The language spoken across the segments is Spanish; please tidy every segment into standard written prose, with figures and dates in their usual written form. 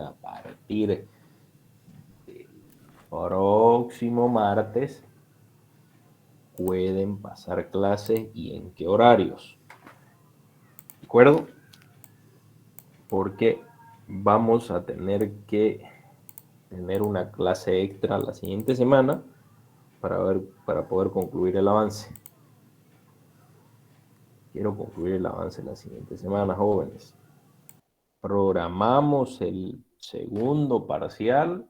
a partir del próximo martes pueden pasar clases y en qué horarios. ¿De acuerdo? Porque vamos a tener que tener una clase extra la siguiente semana para poder concluir el avance. Quiero concluir el avance la siguiente semana, jóvenes. Programamos el segundo parcial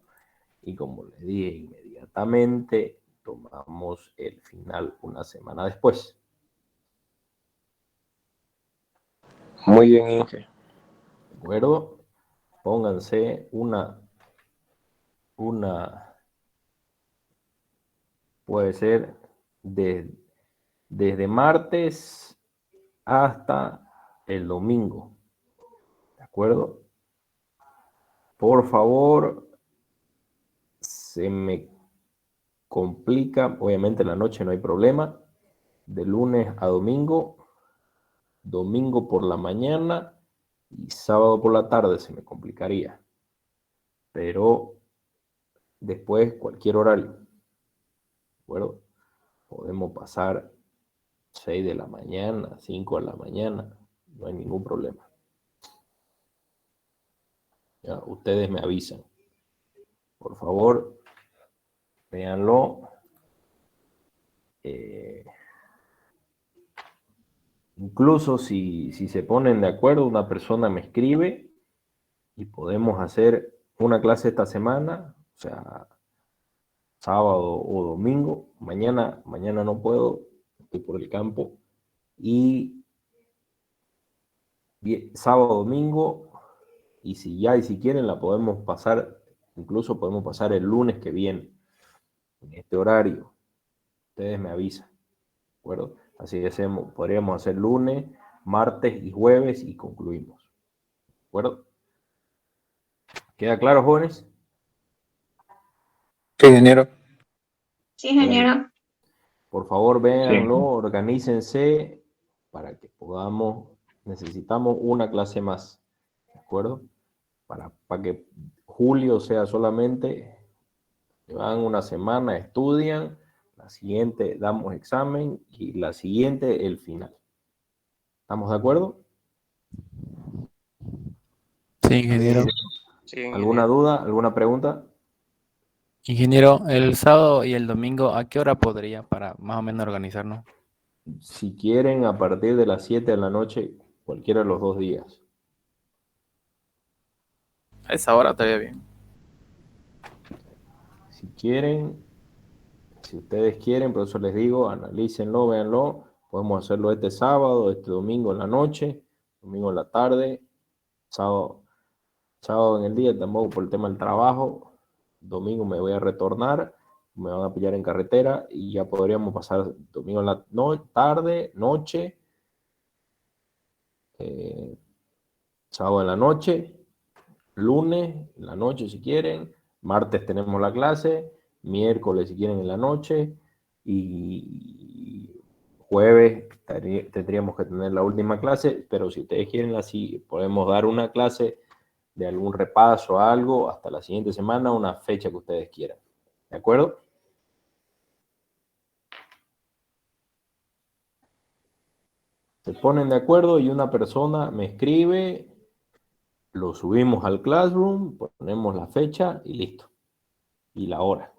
y, como les dije, inmediatamente tomamos el final una semana después. Muy bien, Inge. ¿De acuerdo? Pónganse puede ser desde martes hasta el domingo. ¿De acuerdo? Por favor, se me complica, obviamente en la noche no hay problema, de lunes a domingo, domingo por la mañana y sábado por la tarde se me complicaría, pero después cualquier horario, ¿de acuerdo? Podemos pasar 6 de la mañana, 5 de la mañana, no hay ningún problema. Ya, ustedes me avisan. Por favor, véanlo. Incluso si se ponen de acuerdo, una persona me escribe y podemos hacer una clase esta semana, o sea, sábado o domingo. Mañana no puedo, estoy por el campo. Y sábado, domingo, y si quieren la podemos pasar, incluso podemos pasar el lunes que viene, en este horario. Ustedes me avisan, ¿de acuerdo? Así que podríamos hacer lunes, martes y jueves y concluimos, ¿de acuerdo? ¿Queda claro, jóvenes? Sí, ingeniero. Sí, ingeniero. Por favor, véanlo, Sí. organícense para que necesitamos una clase más, ¿de acuerdo? Para que julio sea solamente, van una semana, estudian, la siguiente damos examen y la siguiente el final. ¿Estamos de acuerdo? Sí, ingeniero. Sí, ¿Alguna duda? ¿Alguna pregunta? Ingeniero, el sábado y el domingo, ¿a qué hora podría para más o menos organizarnos? Si quieren, a partir de las 7 de la noche, cualquiera de los 2 días. A esa hora estaría bien. Si quieren, si ustedes quieren, por eso les digo, analícenlo, véanlo. Podemos hacerlo este sábado, este domingo en la noche, domingo en la tarde, sábado en el día, tampoco por el tema del trabajo. Domingo me voy a retornar, me van a pillar en carretera y ya podríamos pasar domingo en la tarde, noche, sábado en la noche, lunes en la noche si quieren, martes tenemos la clase, miércoles si quieren en la noche y jueves tendríamos que tener la última clase, pero si ustedes quieren así podemos dar una clase de algún repaso, algo, hasta la siguiente semana, una fecha que ustedes quieran. ¿De acuerdo? Se ponen de acuerdo y una persona me escribe, lo subimos al Classroom, ponemos la fecha y listo. Y la hora.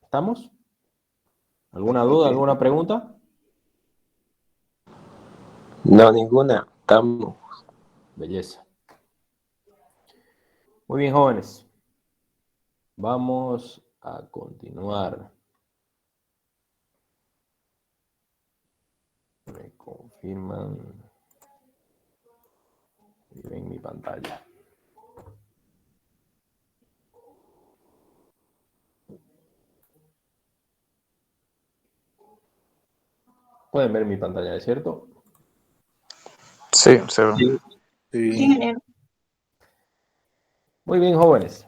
¿Estamos? ¿Alguna duda, alguna pregunta? No, ninguna. Estamos. Belleza. Muy bien, jóvenes. Vamos a continuar. Me confirman. Y ven mi pantalla. Pueden ver mi pantalla, ¿es cierto? Sí, se ve. Sí, Sí. ingeniero. Muy bien, jóvenes.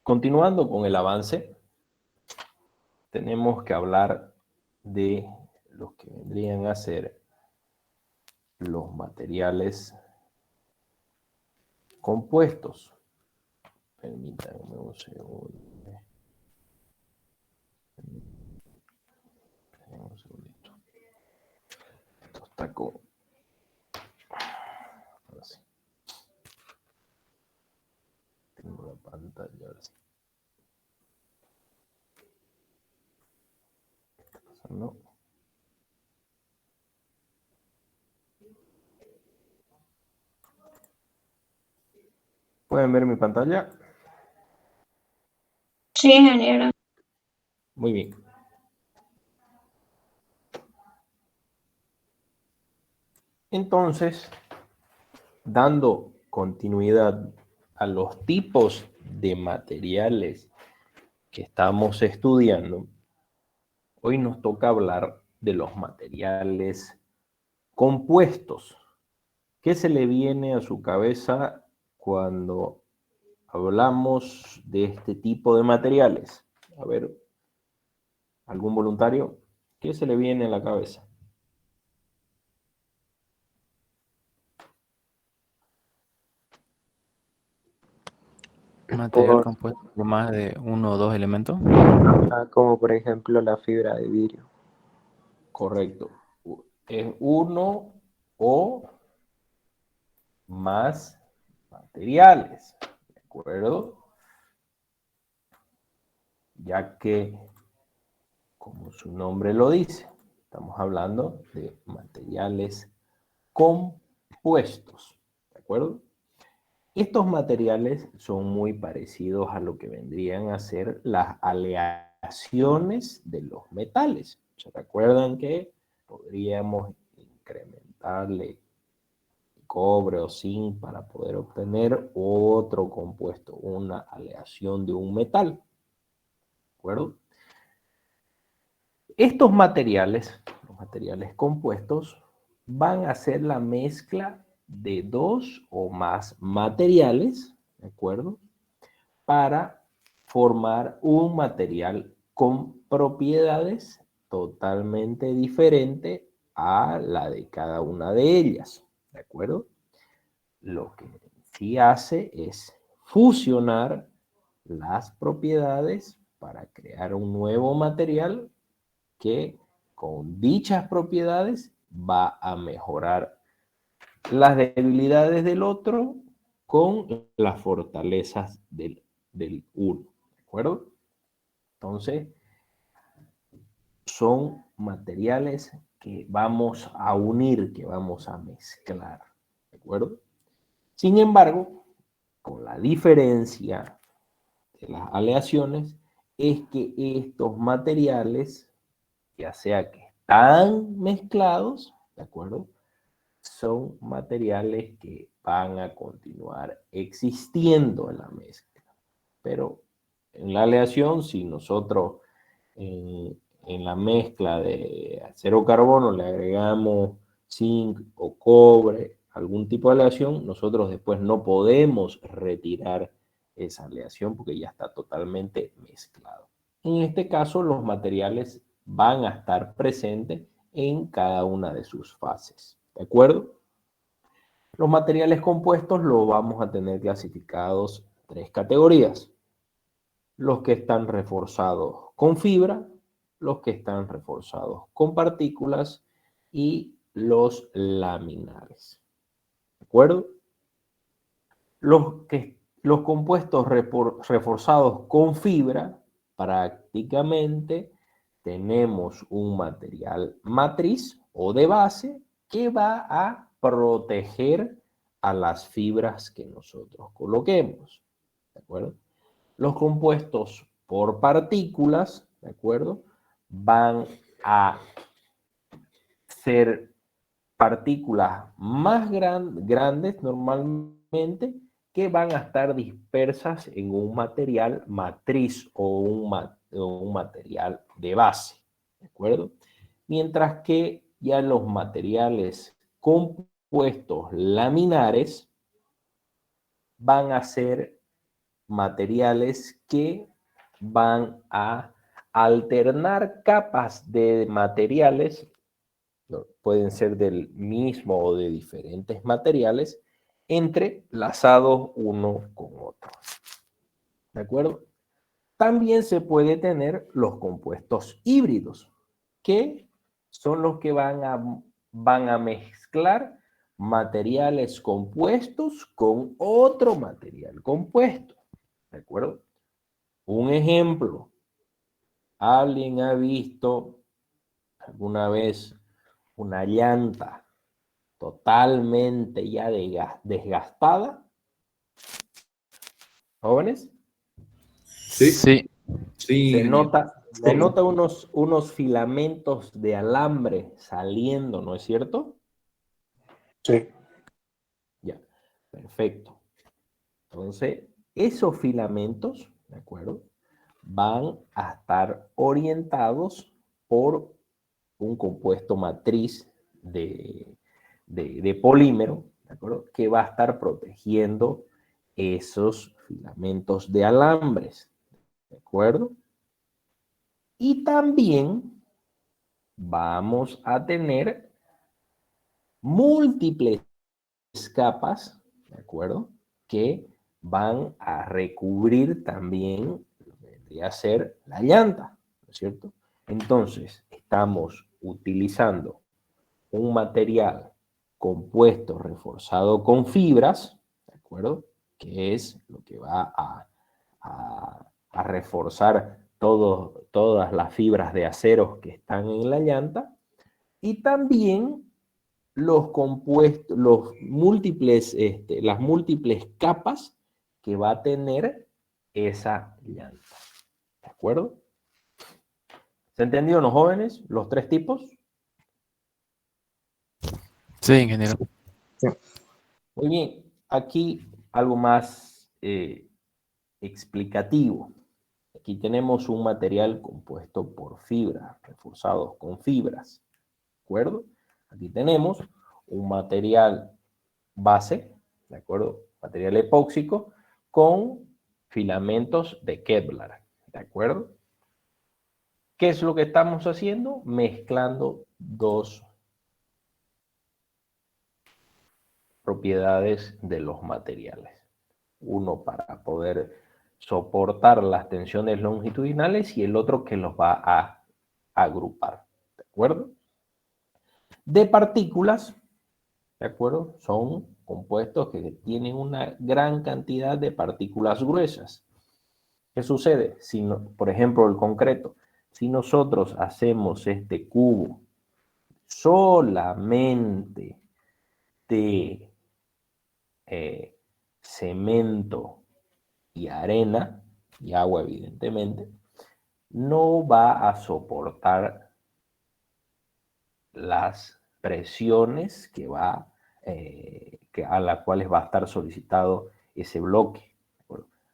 Continuando con el avance, tenemos que hablar de los que vendrían a ser los materiales compuestos. Permítanme un segundo. Un segundito. Esto está con... Ahora sí. Tengo la pantalla, ahora sí. ¿Qué está pasando? ¿Pueden ver mi pantalla? Sí, ingeniero. Muy bien. Entonces, dando continuidad a los tipos de materiales que estamos estudiando, hoy nos toca hablar de los materiales compuestos. ¿Qué se le viene a su cabeza cuando hablamos de este tipo de materiales? A ver, ¿algún voluntario? ¿Qué se le viene a la cabeza? Material compuesto por más de uno o dos elementos. Como por ejemplo la fibra de vidrio. Correcto. Es uno o más materiales, ¿de acuerdo? Ya que, como su nombre lo dice, estamos hablando de materiales compuestos, ¿de acuerdo? Estos materiales son muy parecidos a lo que vendrían a ser las aleaciones de los metales. ¿Se recuerdan que podríamos incrementarle cobre o zinc para poder obtener otro compuesto, una aleación de un metal? ¿De acuerdo? Estos materiales, los materiales compuestos, van a ser la mezcla de dos o más materiales, ¿de acuerdo? Para formar un material con propiedades totalmente diferentes a la de cada una de ellas, ¿de acuerdo? Lo que sí hace es fusionar las propiedades para crear un nuevo material que con dichas propiedades va a mejorar las debilidades del otro con las fortalezas del uno, ¿de acuerdo? Entonces, son materiales que vamos a unir, que vamos a mezclar, ¿de acuerdo? Sin embargo, con la diferencia de las aleaciones, es que estos materiales, ya sea que están mezclados, ¿de acuerdo? Son materiales que van a continuar existiendo en la mezcla. Pero en la aleación, si nosotros en la mezcla de acero carbono le agregamos zinc o cobre, algún tipo de aleación, nosotros después no podemos retirar esa aleación porque ya está totalmente mezclado. En este caso, los materiales van a estar presentes en cada una de sus fases, ¿de acuerdo? Los materiales compuestos los vamos a tener clasificados en tres categorías: los que están reforzados con fibra, los que están reforzados con partículas y los laminares, ¿de acuerdo? Los compuestos reforzados con fibra, prácticamente tenemos un material matriz o de base que va a proteger a las fibras que nosotros coloquemos, ¿de acuerdo? Los compuestos por partículas, ¿de acuerdo? Van a ser partículas más grandes normalmente, que van a estar dispersas en un material matriz o un material de base, ¿de acuerdo? Mientras que ya los materiales compuestos laminares van a ser materiales que van a alternar capas de materiales, pueden ser del mismo o de diferentes materiales, entrelazados uno con otro. ¿De acuerdo? También se puede tener los compuestos híbridos, que son los que van a mezclar materiales compuestos con otro material compuesto. ¿De acuerdo? Un ejemplo, ¿alguien ha visto alguna vez una llanta totalmente ya desgastada? ¿Jóvenes? Sí, Sí, sí, Se ingeniero. nota unos filamentos de alambre saliendo, ¿no es cierto? Sí. Ya, perfecto. Entonces, esos filamentos, ¿de acuerdo? Van a estar orientados por un compuesto matriz de polímero, ¿de acuerdo? Que va a estar protegiendo esos filamentos de alambres, ¿de acuerdo? Y también vamos a tener múltiples capas, ¿de acuerdo? Que van a recubrir también lo que vendría a ser la llanta, ¿no es cierto? Entonces, estamos utilizando un material compuesto reforzado con fibras, ¿de acuerdo? Que es lo que va a reforzar todas las fibras de acero que están en la llanta, y también los compuestos, las múltiples capas que va a tener esa llanta. ¿De acuerdo? ¿Se entendió, los jóvenes? Los tres tipos. sí, ingeniero. Muy bien. Aquí algo más explicativo. Aquí tenemos un material compuesto por fibras, reforzados con fibras. ¿De acuerdo? Aquí tenemos un material base, ¿de acuerdo? Material epóxico con filamentos de Kevlar, ¿de acuerdo? ¿Qué es lo que estamos haciendo? Mezclando dos propiedades de los materiales. Uno para poder soportar las tensiones longitudinales y el otro que los va a agrupar, ¿de acuerdo? De partículas, ¿de acuerdo? Son compuestos que tienen una gran cantidad de partículas gruesas. ¿Qué sucede? Si no, por ejemplo, el concreto. Si nosotros hacemos este cubo solamente de cemento y arena, y agua evidentemente, no va a soportar las presiones a las cuales va a estar solicitado ese bloque.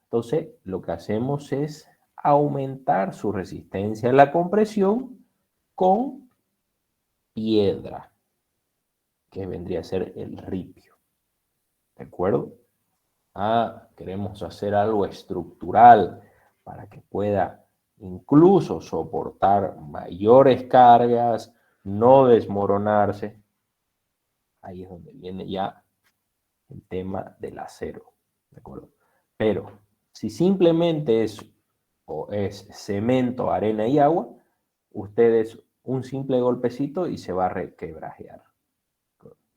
Entonces, lo que hacemos es aumentar su resistencia a la compresión con piedra, que vendría a ser el ripio. ¿De acuerdo? Queremos hacer algo estructural para que pueda incluso soportar mayores cargas, no desmoronarse. Ahí es donde viene ya el tema del acero, ¿de acuerdo? Pero si simplemente es cemento, arena y agua, ustedes un simple golpecito y se va a requebrajear.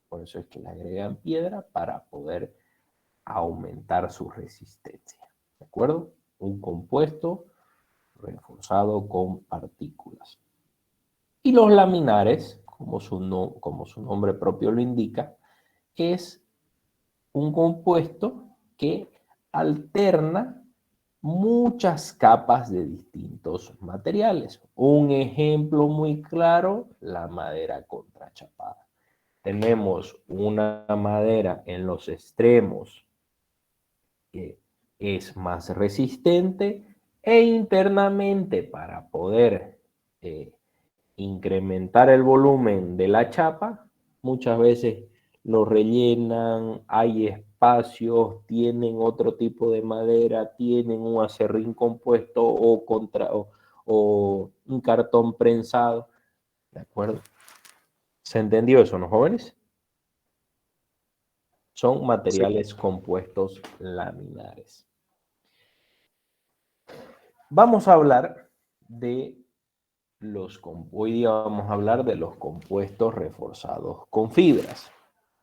Por eso es que le agregan piedra para poder aumentar su resistencia, ¿de acuerdo? Un compuesto reforzado con partículas. Y los laminares, como su nombre propio lo indica, es un compuesto que alterna muchas capas de distintos materiales. Un ejemplo muy claro, la madera contrachapada. Tenemos una madera en los extremos que es más resistente, e internamente, para poder incrementar el volumen de la chapa, muchas veces lo rellenan, hay espacios, tienen otro tipo de madera, tienen un acerrín compuesto o un cartón prensado, ¿de acuerdo? ¿Se entendió eso, no, jóvenes? Son materiales compuestos laminares. Vamos a hablar de hoy día vamos a hablar de los compuestos reforzados con fibras.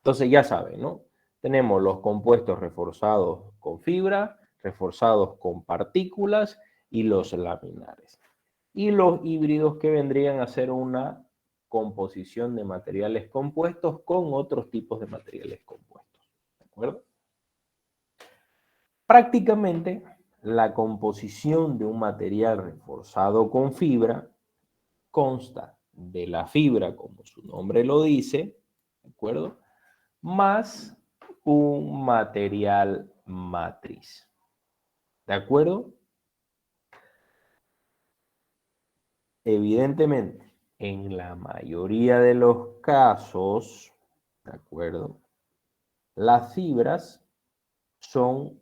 Entonces ya saben, ¿no? Tenemos los compuestos reforzados con fibra, reforzados con partículas y los laminares. Y los híbridos que vendrían a ser una composición de materiales compuestos con otros tipos de materiales compuestos. ¿De acuerdo? Prácticamente, la composición de un material reforzado con fibra consta de la fibra, como su nombre lo dice, ¿de acuerdo? Más un material matriz. ¿De acuerdo? Evidentemente, en la mayoría de los casos, ¿de acuerdo? Las fibras son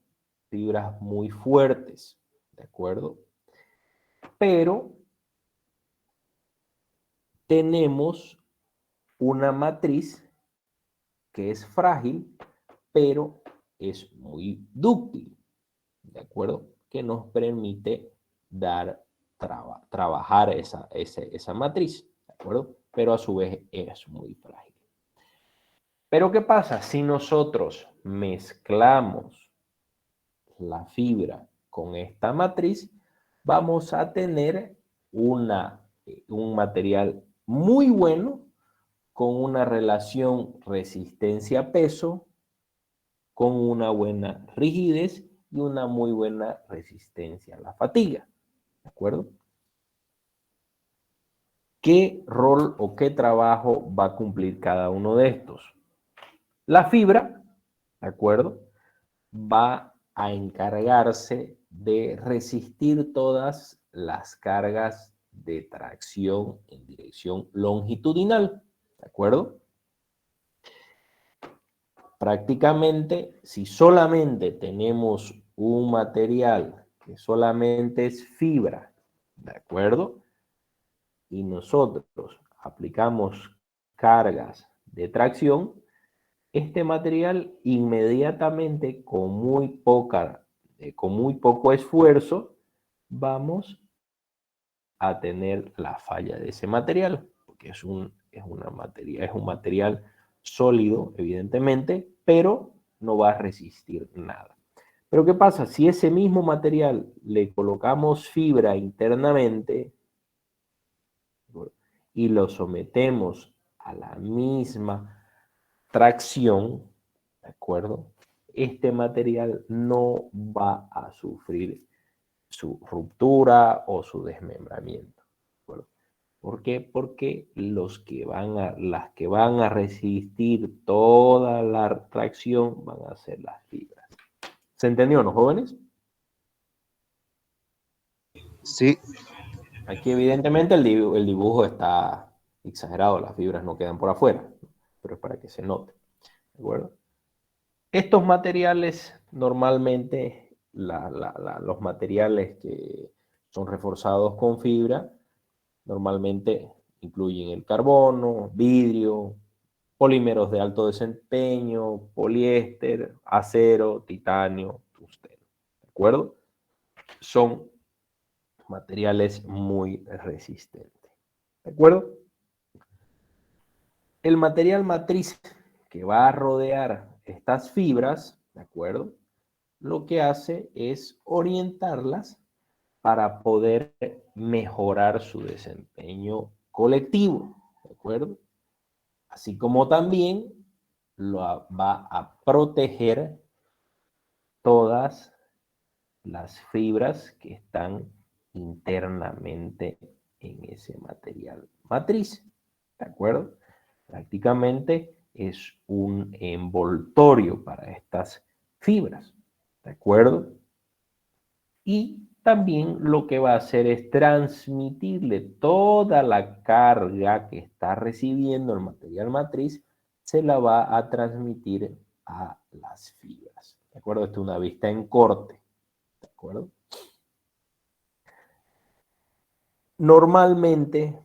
fibras muy fuertes, ¿de acuerdo? Pero tenemos una matriz que es frágil, pero es muy dúctil, ¿de acuerdo? Que nos permite trabajar esa matriz, ¿de acuerdo? Pero a su vez es muy frágil. Pero ¿qué pasa? Si nosotros mezclamos la fibra con esta matriz, vamos a tener un material muy bueno con una relación resistencia-peso, con una buena rigidez y una muy buena resistencia a la fatiga. ¿De acuerdo? ¿Qué rol o qué trabajo va a cumplir cada uno de estos? La fibra, ¿de acuerdo? Va a encargarse de resistir todas las cargas de tracción en dirección longitudinal, ¿de acuerdo? Prácticamente, si solamente tenemos un material que solamente es fibra, ¿de acuerdo? Y nosotros aplicamos cargas de tracción, este material inmediatamente con muy poco esfuerzo vamos a tener la falla de ese material, porque es un material sólido, evidentemente, pero no va a resistir nada. Pero ¿qué pasa? Si ese mismo material le colocamos fibra internamente y lo sometemos a la misma tracción, ¿de acuerdo? Este material no va a sufrir su ruptura o su desmembramiento. ¿De acuerdo? ¿Por qué? Porque las que van a resistir toda la tracción van a ser las fibras. ¿Se entendió, no, jóvenes? Sí. Aquí evidentemente el dibujo está exagerado, las fibras no quedan por afuera, pero es para que se note. ¿De acuerdo? Estos materiales, normalmente, los materiales que son reforzados con fibra, normalmente incluyen el carbono, vidrio, polímeros de alto desempeño, poliéster, acero, titanio, tungsteno. ¿De acuerdo? Son materiales muy resistentes. ¿De acuerdo? El material matriz que va a rodear estas fibras, ¿de acuerdo? Lo que hace es orientarlas para poder mejorar su desempeño colectivo, ¿de acuerdo? Así como también va a proteger todas las fibras que están internamente en ese material matriz, ¿de acuerdo? Prácticamente es un envoltorio para estas fibras, ¿de acuerdo? Y también lo que va a hacer es transmitirle toda la carga que está recibiendo el material matriz, se la va a transmitir a las fibras. ¿De acuerdo? Esto es una vista en corte. ¿De acuerdo? Normalmente,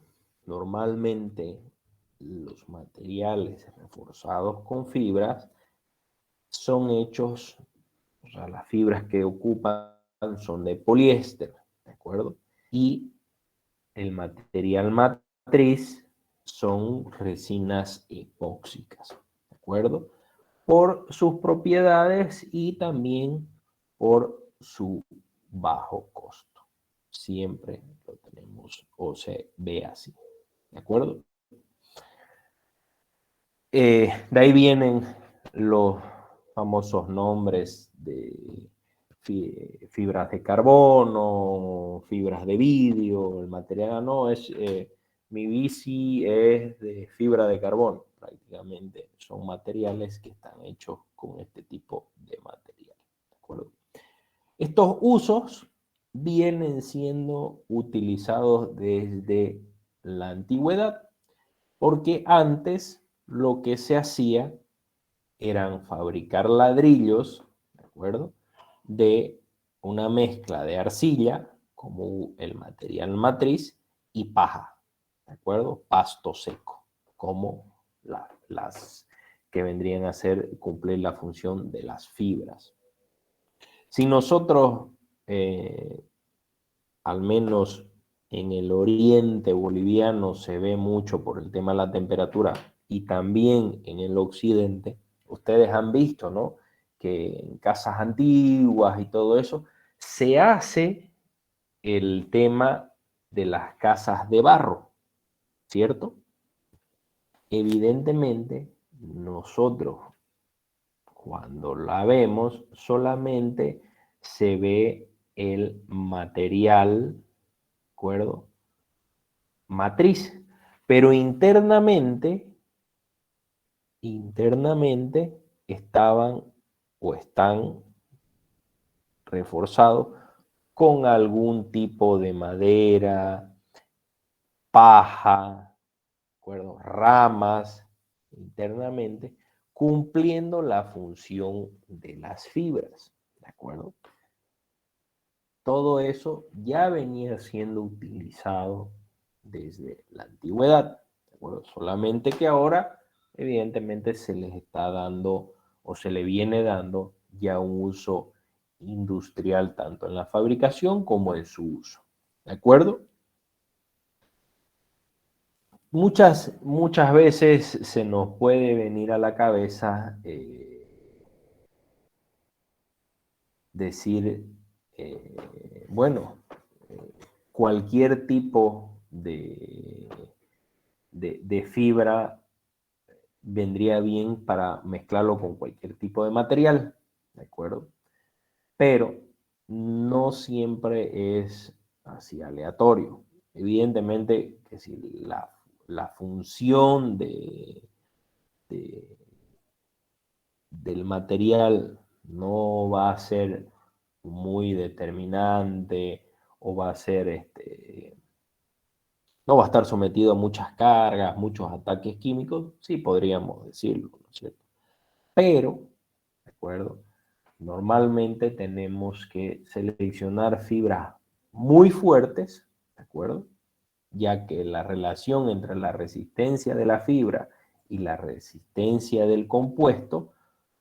los materiales reforzados con fibras son hechos, o sea, las fibras que ocupan son de poliéster, ¿de acuerdo? Y el material matriz son resinas epóxicas, ¿de acuerdo? Por sus propiedades y también por su bajo costo. Siempre lo tenemos o se ve así, ¿de acuerdo? De ahí vienen los famosos nombres de fibras de carbono, fibras de vidrio, el material no es, mi bici es de fibra de carbono, prácticamente son materiales que están hechos con este tipo de material, ¿de acuerdo? Estos usos vienen siendo utilizados desde la antigüedad, porque antes lo que se hacía eran fabricar ladrillos, ¿de acuerdo? De una mezcla de arcilla, como el material matriz, y paja, ¿de acuerdo? Pasto seco, como las que vendrían a ser, cumplir la función de las fibras. Si nosotros, al menos en el oriente boliviano, se ve mucho por el tema de la temperatura, y también en el occidente, ustedes han visto, ¿no? Que en casas antiguas y todo eso, se hace el tema de las casas de barro, ¿cierto? Evidentemente, nosotros cuando la vemos solamente se ve el material, ¿de acuerdo? Matriz, pero internamente estaban o están reforzados con algún tipo de madera, paja, ¿de acuerdo? Ramas internamente, cumpliendo la función de las fibras, ¿de acuerdo? Todo eso ya venía siendo utilizado desde la antigüedad, ¿de acuerdo? Solamente que ahora, evidentemente, se les está dando o se le viene dando ya un uso industrial tanto en la fabricación como en su uso, ¿de acuerdo? Muchas veces se nos puede venir a la cabeza decir, bueno, cualquier tipo de fibra vendría bien para mezclarlo con cualquier tipo de material, ¿de acuerdo? Pero no siempre es así aleatorio. Evidentemente que si la función del material no va a ser muy determinante o va a ser, no va a estar sometido a muchas cargas, muchos ataques químicos, sí podríamos decirlo, ¿no es cierto? Pero, ¿de acuerdo? Normalmente tenemos que seleccionar fibras muy fuertes, ¿de acuerdo? Ya que la relación entre la resistencia de la fibra y la resistencia del compuesto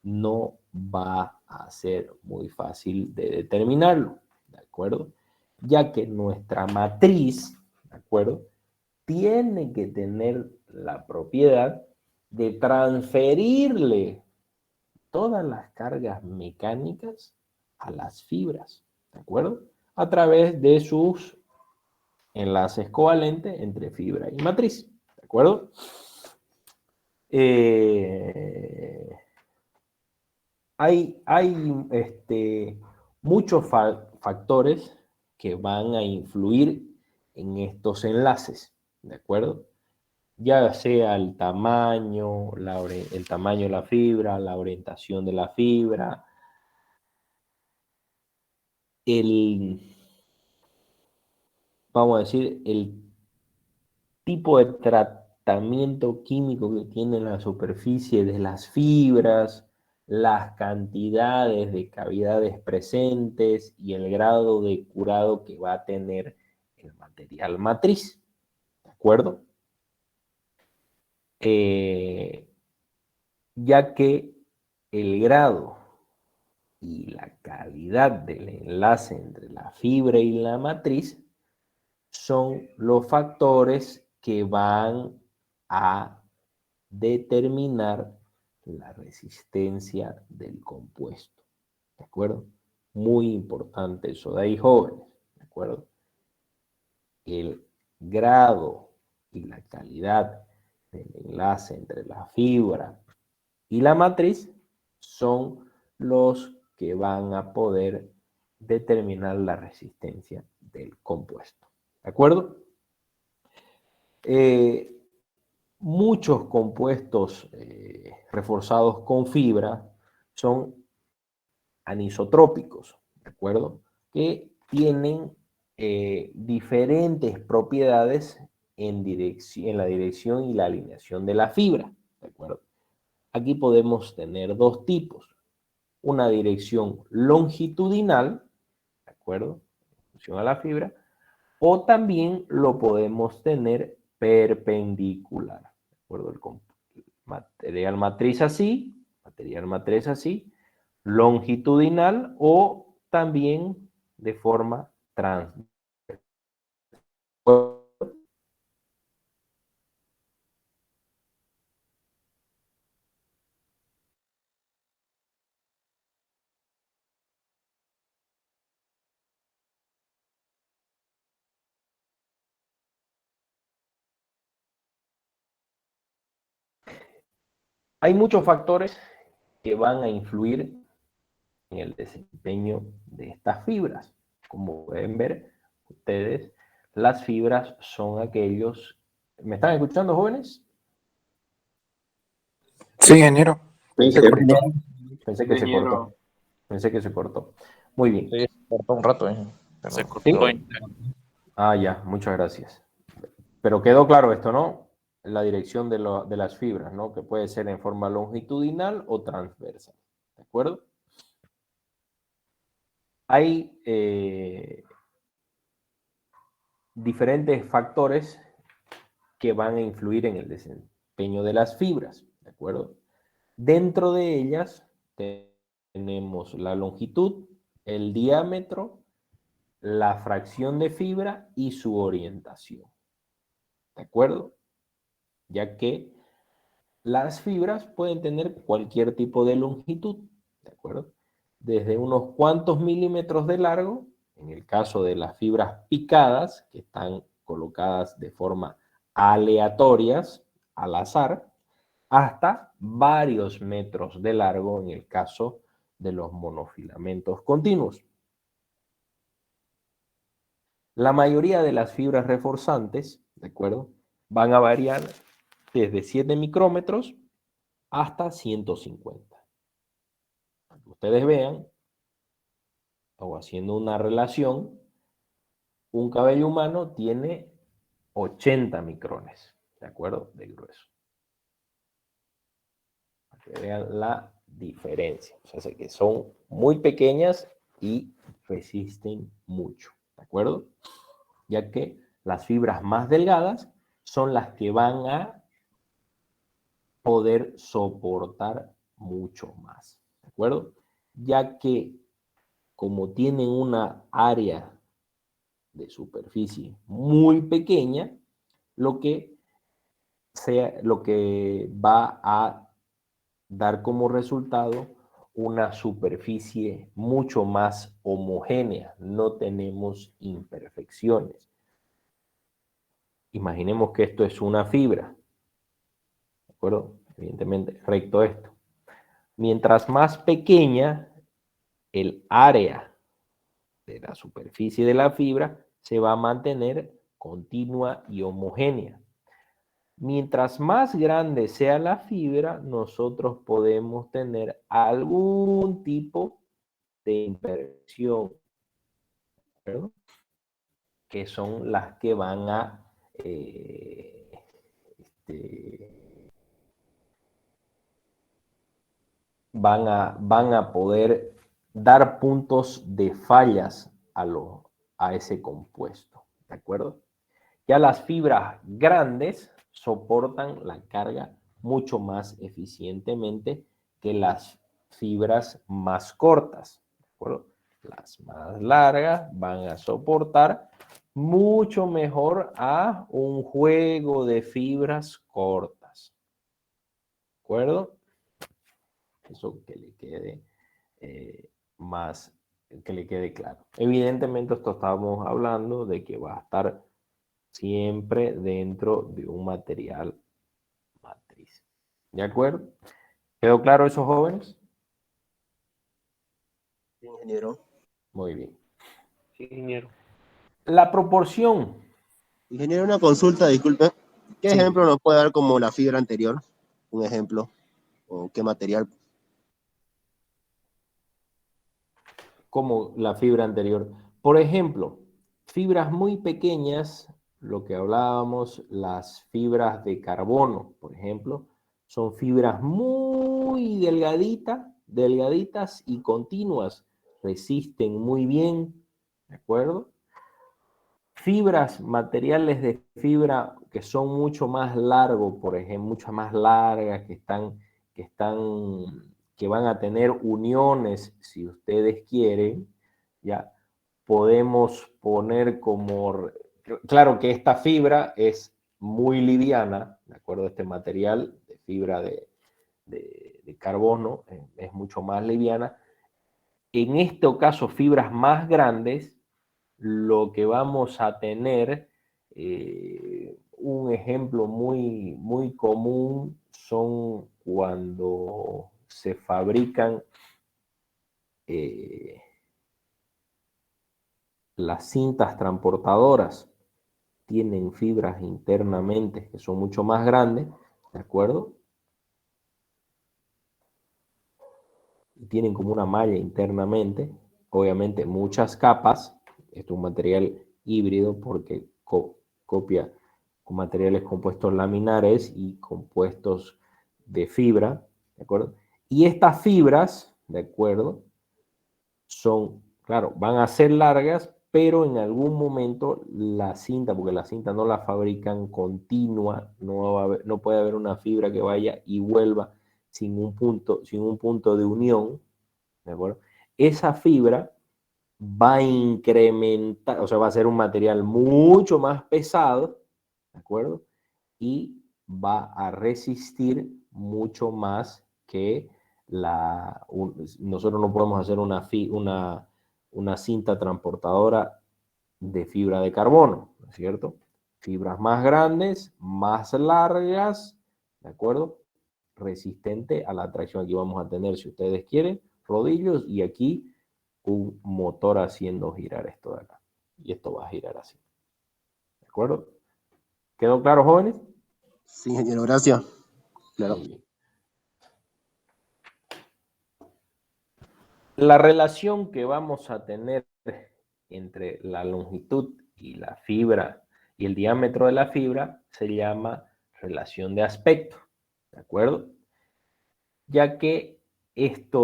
no va a ser muy fácil de determinarlo, ¿de acuerdo? Ya que nuestra matriz, ¿de acuerdo? Tiene que tener la propiedad de transferirle todas las cargas mecánicas a las fibras, ¿de acuerdo? A través de sus enlaces covalentes entre fibra y matriz, ¿de acuerdo? Hay muchos factores que van a influir en estos enlaces, ¿de acuerdo? Ya sea el tamaño, el tamaño de la fibra, la orientación de la fibra, el, vamos a decir, el tipo de tratamiento químico que tiene la superficie de las fibras, las cantidades de cavidades presentes y el grado de curado que va a tener el material matriz, ¿de acuerdo? Ya que el grado y la calidad del enlace entre la fibra y la matriz son los factores que van a determinar la resistencia del compuesto. ¿De acuerdo? Muy importante eso de ahí, jóvenes. ¿De acuerdo? El grado y la calidad del enlace entre la fibra y la matriz son los que van a poder determinar la resistencia del compuesto. ¿De acuerdo? Muchos compuestos reforzados con fibra son anisotrópicos, ¿de acuerdo? Que tienen diferentes propiedades en la dirección y la alineación de la fibra, ¿de acuerdo? Aquí podemos tener dos tipos. Una dirección longitudinal, ¿de acuerdo? En función a la fibra, o también lo podemos tener perpendicular, ¿de acuerdo? El material matriz así, longitudinal o también de forma transversal. Hay muchos factores que van a influir en el desempeño de estas fibras. Como pueden ver ustedes, las fibras son aquellos... ¿Me están escuchando, jóvenes? Sí, ingeniero. Pensé Se que, cortó. pensé que se cortó. Pensé que se cortó. Muy bien. Sí, se cortó un rato. Se ¿Sí? cortó. Ah, ya, muchas gracias. Pero quedó claro esto, ¿no? La dirección de las fibras, ¿no? Que puede ser en forma longitudinal o transversal. ¿De acuerdo? Hay diferentes factores que van a influir en el desempeño de las fibras, ¿de acuerdo? Dentro de ellas tenemos la longitud, el diámetro, la fracción de fibra y su orientación, ¿de acuerdo? Ya que las fibras pueden tener cualquier tipo de longitud, ¿de acuerdo? Desde unos cuantos milímetros de largo, en el caso de las fibras picadas, que están colocadas de forma aleatorias, al azar, hasta varios metros de largo en el caso de los monofilamentos continuos. La mayoría de las fibras reforzantes, ¿de acuerdo?, van a variar desde 7 micrómetros hasta 150. Para que ustedes vean, o haciendo una relación, un cabello humano tiene 80 micrones, ¿de acuerdo?, de grueso. Para que vean la diferencia. O sea, que son muy pequeñas y resisten mucho, ¿de acuerdo? Ya que las fibras más delgadas son las que van a poder soportar mucho más, ¿de acuerdo? Ya que como tienen una área de superficie muy pequeña, lo que va a dar como resultado una superficie mucho más homogénea. No tenemos imperfecciones. Imaginemos que esto es una fibra, ¿de acuerdo? Evidentemente, recto esto. Mientras más pequeña el área de la superficie de la fibra, se va a mantener continua y homogénea. Mientras más grande sea la fibra, nosotros podemos tener algún tipo de imperfección, ¿verdad?, que son las que van a van a poder dar puntos de fallas a ese compuesto, ¿de acuerdo? Ya las fibras grandes soportan la carga mucho más eficientemente que las fibras más cortas, ¿de acuerdo? Las más largas van a soportar mucho mejor a un juego de fibras cortas, ¿de acuerdo? Eso que le quede más, que le quede claro. Evidentemente esto estamos hablando de que va a estar siempre dentro de un material matriz. ¿De acuerdo? ¿Quedó claro eso, jóvenes? Sí, ingeniero. Muy bien. Sí, ingeniero. La proporción. Ingeniero, una consulta, disculpe. ¿Qué Sí. ejemplo nos puede dar como la fibra anterior? Un ejemplo. ¿O qué material? Como la fibra anterior. Por ejemplo, fibras muy pequeñas, lo que hablábamos, las fibras de carbono, por ejemplo, son fibras muy delgaditas y continuas, resisten muy bien, ¿de acuerdo? Fibras, materiales de fibra que son mucho más largos, por ejemplo, mucho más largas, que van a tener uniones, si ustedes quieren, ya podemos poner como, claro que esta fibra es muy liviana, ¿de acuerdo? Este material de fibra de carbono es mucho más liviana. En este caso, fibras más grandes, lo que vamos a tener, un ejemplo muy común son cuando se fabrican las cintas transportadoras, tienen fibras internamente que son mucho más grandes, ¿de acuerdo? Y tienen como una malla internamente, obviamente muchas capas. Esto es un material híbrido porque copia con materiales compuestos laminares y compuestos de fibra, ¿de acuerdo? Y estas fibras, ¿de acuerdo? Son, claro, van a ser largas, pero en algún momento la cinta, porque la cinta no la fabrican continua, no puede haber una fibra que vaya y vuelva sin un punto de unión, ¿de acuerdo? Esa fibra va a incrementar, o sea, va a ser un material mucho más pesado, ¿de acuerdo? Y va a resistir mucho más que nosotros no podemos hacer una cinta transportadora de fibra de carbono, ¿no es cierto? Fibras más grandes, más largas, ¿de acuerdo? Resistente a la atracción. Aquí vamos a tener, si ustedes quieren, rodillos y aquí un motor haciendo girar esto de acá. Y esto va a girar así. ¿De acuerdo? ¿Quedó claro, jóvenes? Sí, ingeniero, gracias. Claro. Muy bien. La relación que vamos a tener entre la longitud y la fibra y el diámetro de la fibra se llama relación de aspecto, ¿de acuerdo? Ya que esta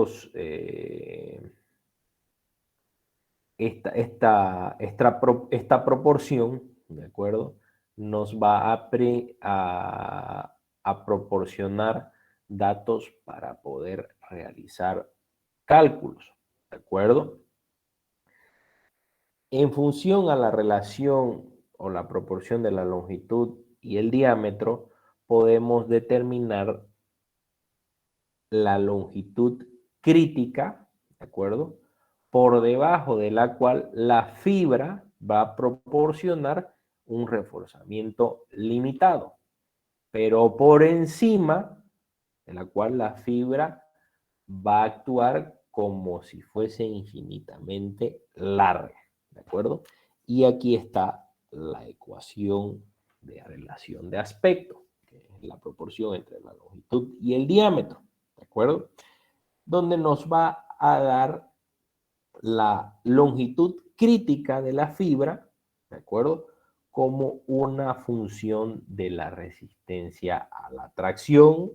proporción, ¿de acuerdo? Nos va a proporcionar datos para poder realizar cálculos, ¿de acuerdo? En función a la relación o la proporción de la longitud y el diámetro, podemos determinar la longitud crítica, ¿de acuerdo? Por debajo de la cual la fibra va a proporcionar un reforzamiento limitado, pero por encima de la cual la fibra va a actuar como si fuese infinitamente larga, ¿de acuerdo? Y aquí está la ecuación de relación de aspecto, que es la proporción entre la longitud y el diámetro, ¿de acuerdo? Donde nos va a dar la longitud crítica de la fibra, ¿de acuerdo? Como una función de la resistencia a la tracción,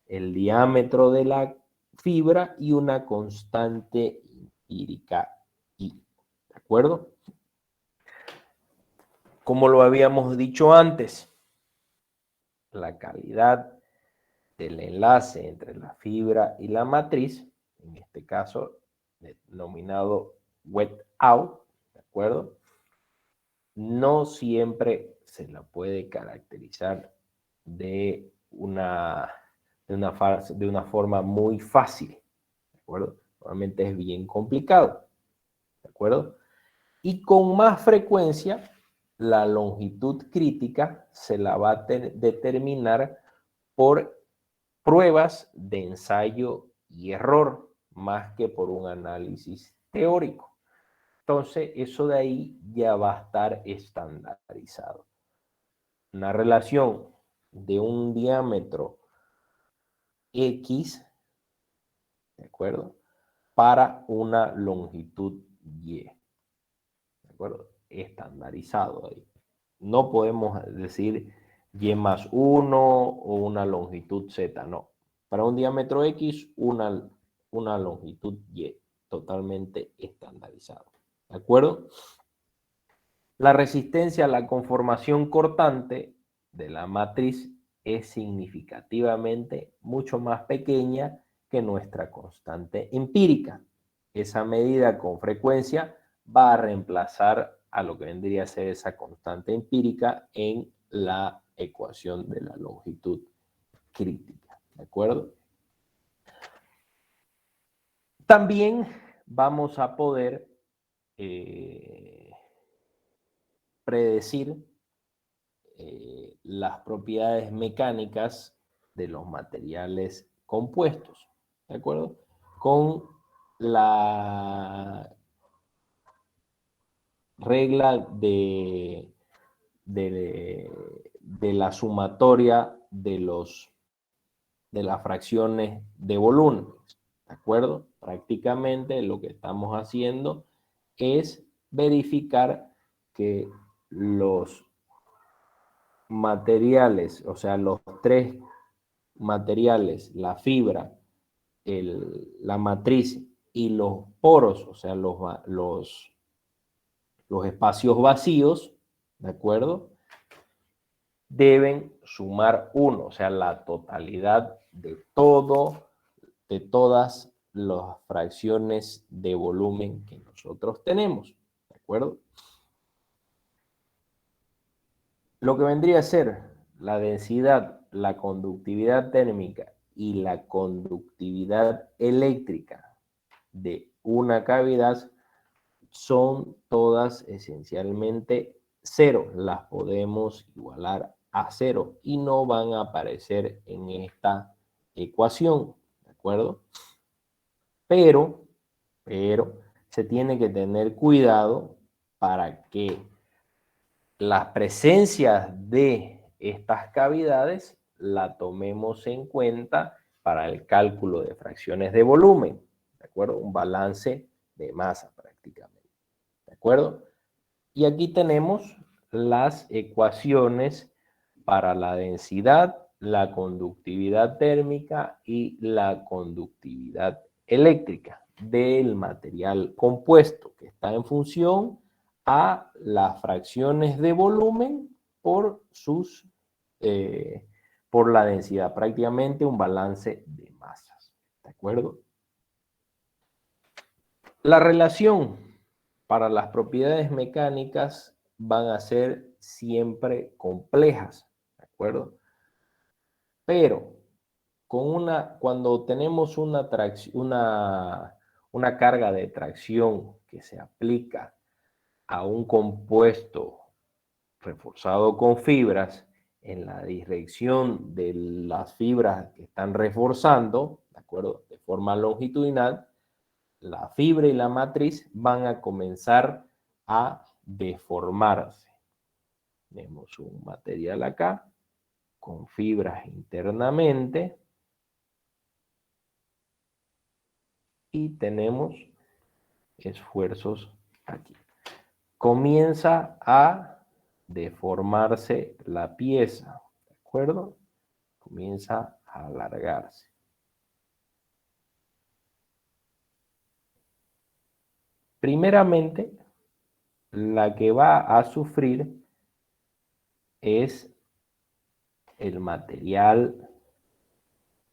el diámetro de la fibra y una constante empírica I, ¿de acuerdo? Como lo habíamos dicho antes, la calidad del enlace entre la fibra y la matriz en este caso denominado wet out, ¿de acuerdo? No siempre se la puede caracterizar de una forma muy fácil, ¿de acuerdo? Normalmente es bien complicado, ¿de acuerdo? Y con más frecuencia, la longitud crítica se la va a determinar por pruebas de ensayo y error, más que por un análisis teórico. Entonces, eso de ahí ya va a estar estandarizado. Una relación de un diámetro X, ¿de acuerdo? Para una longitud Y, ¿de acuerdo? Estandarizado ahí. No podemos decir Y más 1 o una longitud Z, no. Para un diámetro X, una longitud Y, totalmente estandarizado. ¿De acuerdo? La resistencia a la conformación cortante de la matriz es significativamente mucho más pequeña que nuestra constante empírica. Esa medida con frecuencia va a reemplazar a lo que vendría a ser esa constante empírica en la ecuación de la longitud crítica. ¿De acuerdo? También vamos a poder predecir las propiedades mecánicas de los materiales compuestos, ¿de acuerdo? Con la regla de la sumatoria de las fracciones de volumen, ¿de acuerdo? Prácticamente lo que estamos haciendo es verificar que los materiales, o sea, los tres materiales, la fibra, la matriz y los poros, o sea, los espacios vacíos, ¿de acuerdo? Deben sumar 1, o sea, la totalidad de todas las fracciones de volumen que nosotros tenemos, ¿de acuerdo? Lo que vendría a ser la densidad, la conductividad térmica y la conductividad eléctrica de una cavidad son todas esencialmente cero. Las podemos igualar a cero y no van a aparecer en esta ecuación, ¿de acuerdo? Pero se tiene que tener cuidado para que las presencias de estas cavidades la tomemos en cuenta para el cálculo de fracciones de volumen, ¿de acuerdo? Un balance de masa prácticamente, ¿de acuerdo? Y aquí tenemos las ecuaciones para la densidad, la conductividad térmica y la conductividad eléctrica del material compuesto, que está en función a las fracciones de volumen por por la densidad, prácticamente un balance de masas, ¿de acuerdo? La relación para las propiedades mecánicas van a ser siempre complejas, ¿de acuerdo? Pero cuando tenemos una carga de tracción que se aplica a un compuesto reforzado con fibras en la dirección de las fibras que están reforzando, ¿de acuerdo? De forma longitudinal, la fibra y la matriz van a comenzar a deformarse. Tenemos un material acá con fibras internamente y tenemos esfuerzos aquí. Comienza a deformarse la pieza, ¿de acuerdo? Comienza a alargarse. Primeramente, la que va a sufrir es el material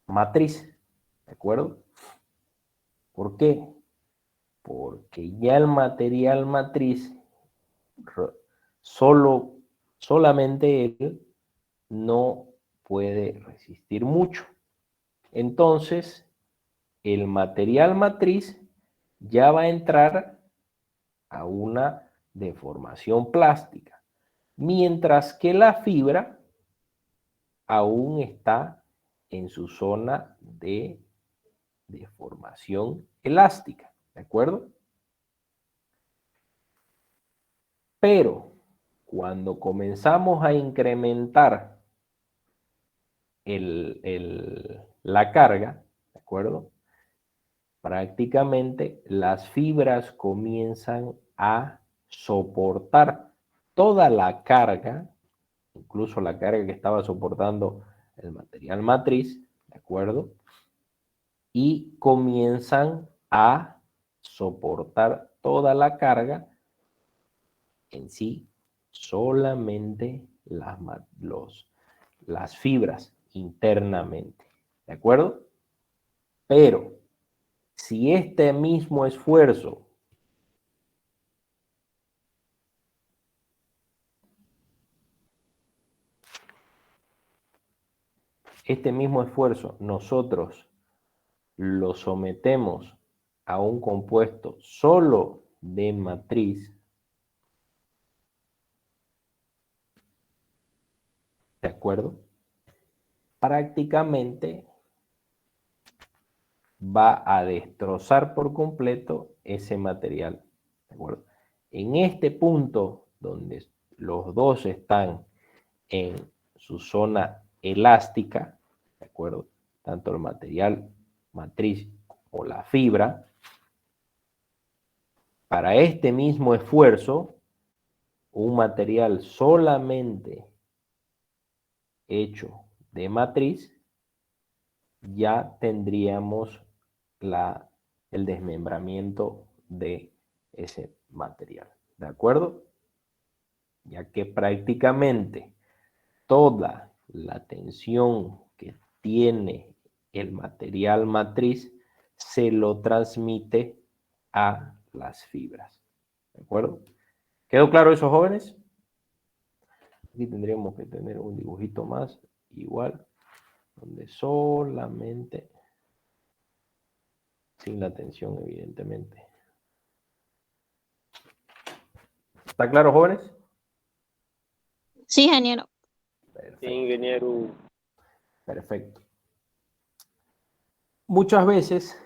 matriz, ¿de acuerdo? ¿Por qué? Porque ya el material matriz, solamente él no puede resistir mucho. Entonces, el material matriz ya va a entrar a una deformación plástica, mientras que la fibra aún está en su zona de deformación elástica, ¿de acuerdo? Pero cuando comenzamos a incrementar la carga, ¿de acuerdo? Prácticamente las fibras comienzan a soportar toda la carga, incluso la carga que estaba soportando el material matriz, ¿de acuerdo? Y comienzan a soportar toda la carga en sí, solamente las fibras internamente, ¿de acuerdo? Pero si este mismo esfuerzo nosotros lo sometemos a un compuesto solo de matriz, ¿de acuerdo? Prácticamente va a destrozar por completo ese material, ¿de acuerdo? En este punto donde los dos están en su zona elástica, ¿de acuerdo? Tanto el material matriz como la fibra, para este mismo esfuerzo, un material solamente hecho de matriz, ya tendríamos el desmembramiento de ese material, ¿de acuerdo? Ya que prácticamente toda la tensión que tiene el material matriz se lo transmite a las fibras, ¿de acuerdo? ¿Quedó claro eso, jóvenes? Aquí tendríamos que tener un dibujito más, igual, donde solamente, sin la tensión, evidentemente. ¿Está claro, jóvenes? Sí, ingeniero. Sí, ingeniero. Perfecto. Muchas veces,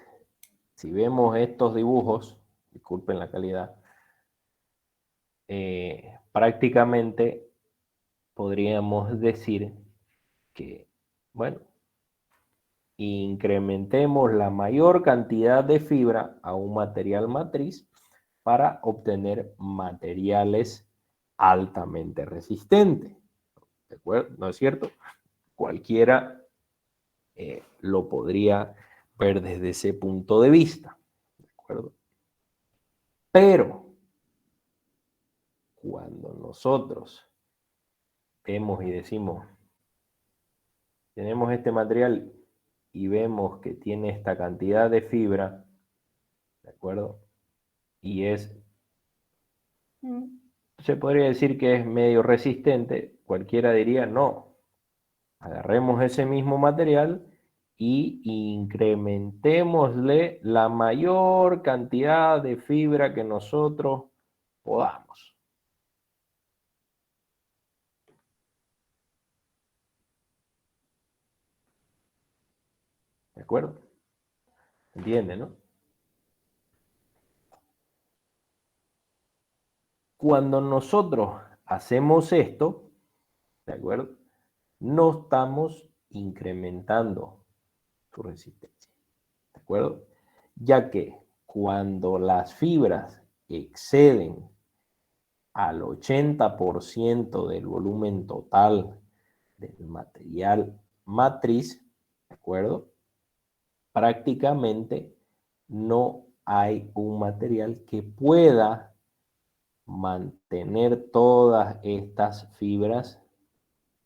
si vemos estos dibujos, disculpen la calidad, prácticamente podríamos decir que, bueno, incrementemos la mayor cantidad de fibra a un material matriz para obtener materiales altamente resistentes. ¿De acuerdo? ¿No es cierto? Cualquiera lo podría ver desde ese punto de vista. ¿De acuerdo? Pero cuando nosotros vemos y decimos, tenemos este material y vemos que tiene esta cantidad de fibra, ¿de acuerdo? Y se podría decir que es medio resistente, cualquiera diría no. Agarremos ese mismo material y incrementémosle la mayor cantidad de fibra que nosotros podamos. ¿De acuerdo? ¿Entiende, no? Cuando nosotros hacemos esto, ¿de acuerdo? No estamos incrementando su resistencia, ¿de acuerdo? Ya que cuando las fibras exceden al 80% del volumen total del material matriz, ¿de acuerdo? Prácticamente no hay un material que pueda mantener todas estas fibras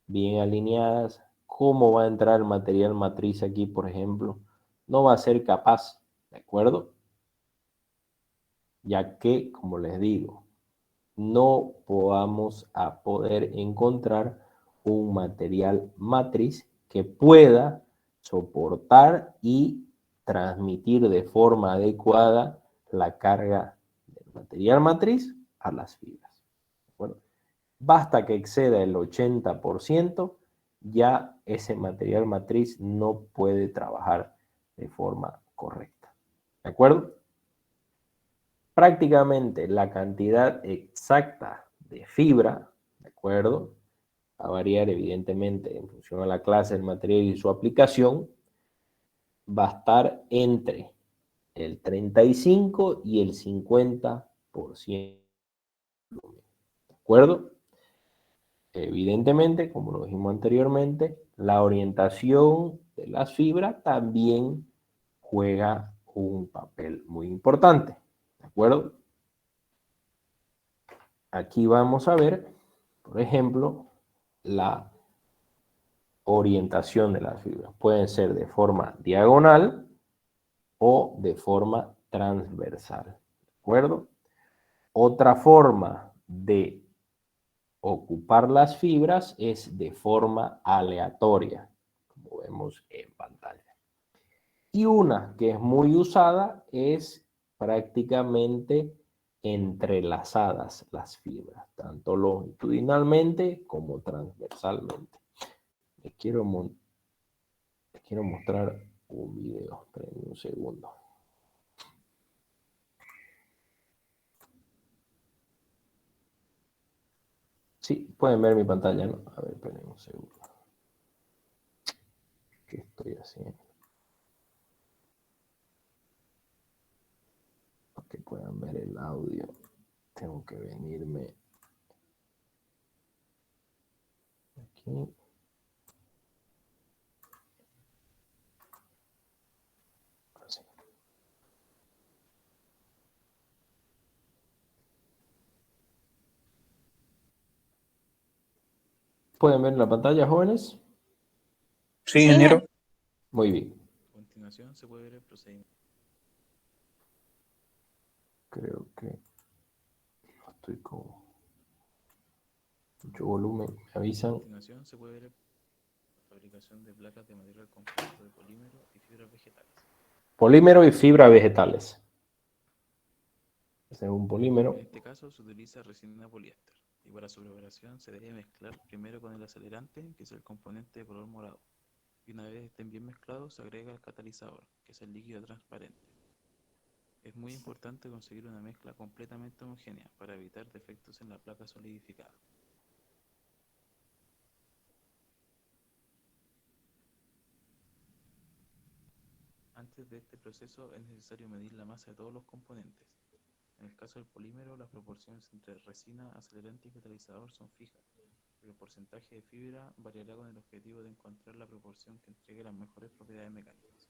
bien alineadas. ¿Cómo va a entrar el material matriz aquí, por ejemplo? No va a ser capaz, ¿De acuerdo? Ya que, como les digo, no vamos a poder encontrar un material matriz que pueda soportar y transmitir de forma adecuada la carga del material matriz a las fibras. Bueno, basta que exceda el 80%, ya ese material matriz no puede trabajar de forma correcta. ¿De acuerdo? Prácticamente la cantidad exacta de fibra, ¿de acuerdo? Va a variar evidentemente en función de la clase del material y su aplicación, va a estar entre el 35 y el 50%. ¿De acuerdo? Evidentemente, como lo dijimos anteriormente, la orientación de las fibras también juega un papel muy importante. ¿De acuerdo? Aquí vamos a ver, por ejemplo, la orientación de las fibras. Pueden ser de forma diagonal o de forma transversal. ¿De acuerdo? Otra forma de ocupar las fibras es de forma aleatoria, como vemos en pantalla. Y una que es muy usada es prácticamente entrelazadas las fibras, tanto longitudinalmente como transversalmente. Les quiero mostrar un video, esperen un segundo. Sí, pueden ver mi pantalla, ¿no? A ver, esperen un segundo. ¿Qué estoy haciendo? Para que puedan ver el audio, tengo que venirme aquí. Así. ¿Pueden ver la pantalla, jóvenes? Sí, ingeniero. Muy bien. A continuación se puede ver el procedimiento. Creo que estoy con mucho volumen. Me A avisan. continuación se puede ver la fabricación de placas de material compuesto de polímero y fibras vegetales. Polímero y fibra vegetales. Este es un polímero. En este caso se utiliza resina poliéster y para su preparación se debe mezclar primero con el acelerante, que es el componente de color morado. Y una vez estén bien mezclados se agrega el catalizador, que es el líquido transparente. Es muy importante conseguir una mezcla completamente homogénea para evitar defectos en la placa solidificada. Antes de este proceso es necesario medir la masa de todos los componentes. En el caso del polímero, las proporciones entre resina, acelerante y catalizador son fijas, pero el porcentaje de fibra variará con el objetivo de encontrar la proporción que entregue las mejores propiedades mecánicas.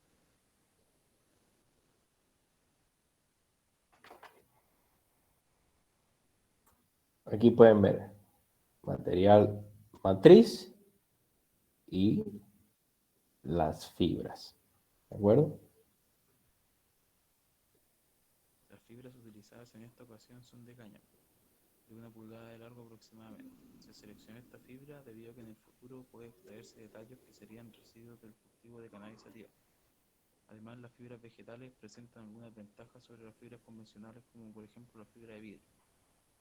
Aquí pueden ver material matriz y las fibras. ¿De acuerdo? Las fibras utilizadas en esta ocasión son de cáñamo, de 1 pulgada de largo aproximadamente. Se selecciona esta fibra debido a que en el futuro puede extraerse de tallos que serían residuos del cultivo de cannabis sativa. Además, las fibras vegetales presentan algunas ventajas sobre las fibras convencionales, como por ejemplo la fibra de vidrio,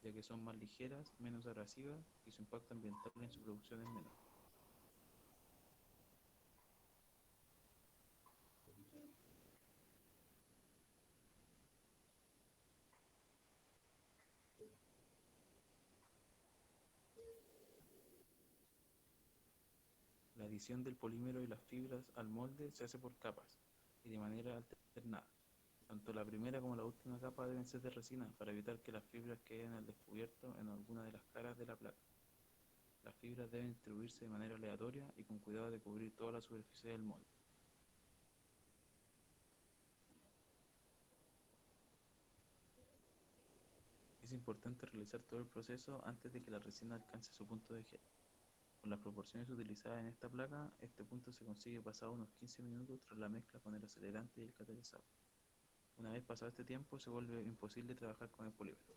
ya que son más ligeras, menos abrasivas y su impacto ambiental en su producción es menor. La adición del polímero y las fibras al molde se hace por capas y de manera alternada. Tanto la primera como la última capa deben ser de resina para evitar que las fibras queden al descubierto en alguna de las caras de la placa. Las fibras deben distribuirse de manera aleatoria y con cuidado de cubrir toda la superficie del molde. Es importante realizar todo el proceso antes de que la resina alcance su punto de gel. Con las proporciones utilizadas en esta placa, este punto se consigue pasado unos 15 minutos tras la mezcla con el acelerante y el catalizador. Una vez pasado este tiempo, se vuelve imposible trabajar con el polímero.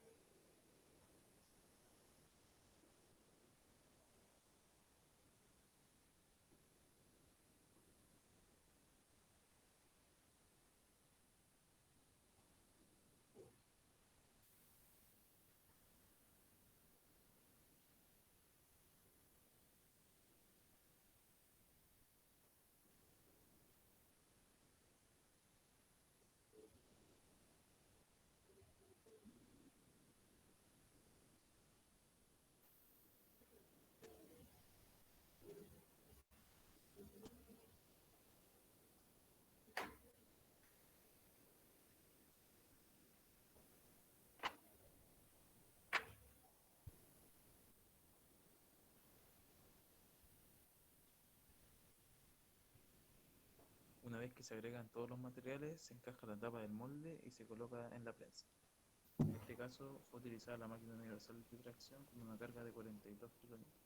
Una vez que se agregan todos los materiales, se encaja la tapa del molde y se coloca en la prensa. En este caso, fue utilizada la máquina universal de tracción con una carga de 42 kilómetros.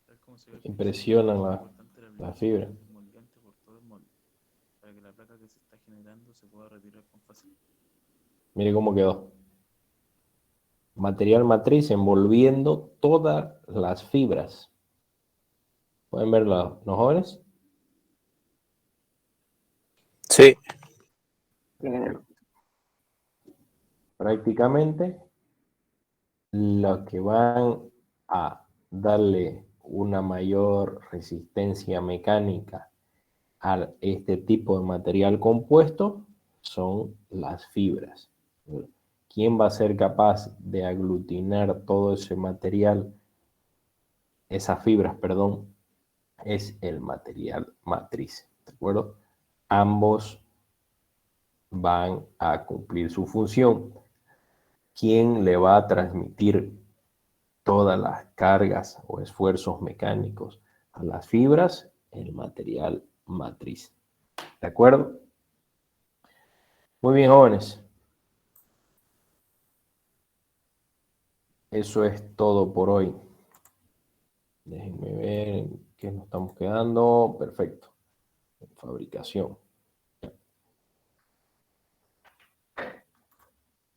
Tal como se ve al Impresionan principio, la- es importante la la aplicación fibra. del emoliente por todo el molde, para que la placa que se está generando se pueda retirar con facilidad. Mire cómo quedó. Material matriz envolviendo todas las fibras. ¿Pueden ver los jóvenes? Sí. Prácticamente lo que van a darle una mayor resistencia mecánica a este tipo de material compuesto son las fibras. ¿Quién va a ser capaz de aglutinar todo ese material, esas fibras, perdón? Es el material matriz, ¿de acuerdo? Ambos van a cumplir su función. ¿Quién le va a transmitir todas las cargas o esfuerzos mecánicos a las fibras? El material matriz. ¿De acuerdo? Muy bien, jóvenes. Eso es todo por hoy. Déjenme ver en qué nos estamos quedando. Perfecto. Fabricación.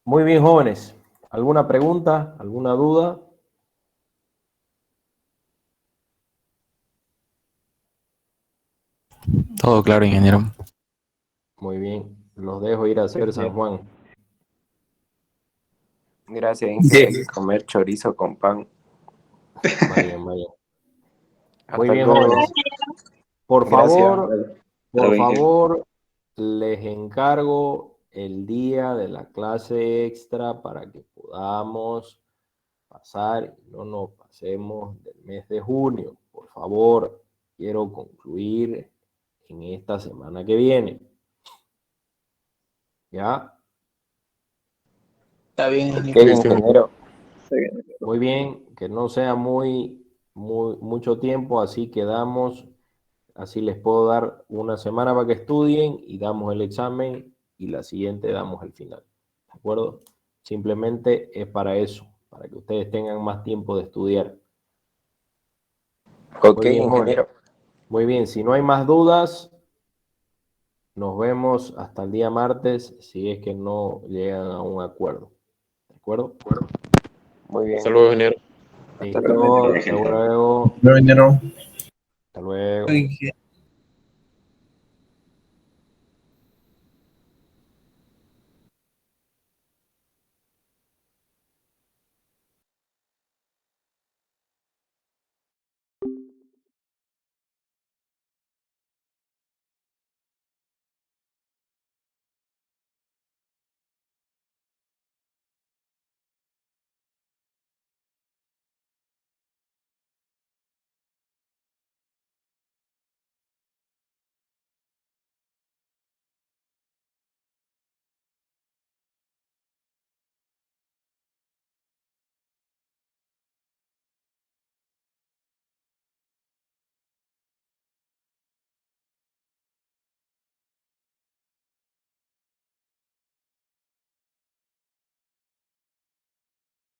Muy bien, jóvenes. ¿Alguna pregunta? ¿Alguna duda? Todo claro, ingeniero. Muy bien. Los dejo ir a hacer San Juan. Gracias, Inge. Hay que comer chorizo con pan. Vayan, vayan. Hasta Muy bien, luego. jóvenes. Por Gracias. favor, por favor, les encargo el día de la clase extra para que podamos pasar y no nos pasemos del mes de junio. Por favor, quiero concluir en esta semana que viene. ¿Ya? Está bien, Ok, ingeniero. ingeniero. Muy bien, que no sea mucho tiempo, así quedamos. Así les puedo dar una semana para que estudien y damos el examen y la siguiente damos el final. ¿De acuerdo? Simplemente es para eso, para que ustedes tengan más tiempo de estudiar. Ok, Muy bien, ingeniero. jóvenes. Muy bien, si no hay más dudas, nos vemos hasta el día martes si es que no llegan a un acuerdo. ¿De acuerdo? Muy bien. Hasta luego, ingeniero. Listo, hasta luego. No, ingeniero. Hasta luego. Ingeniero.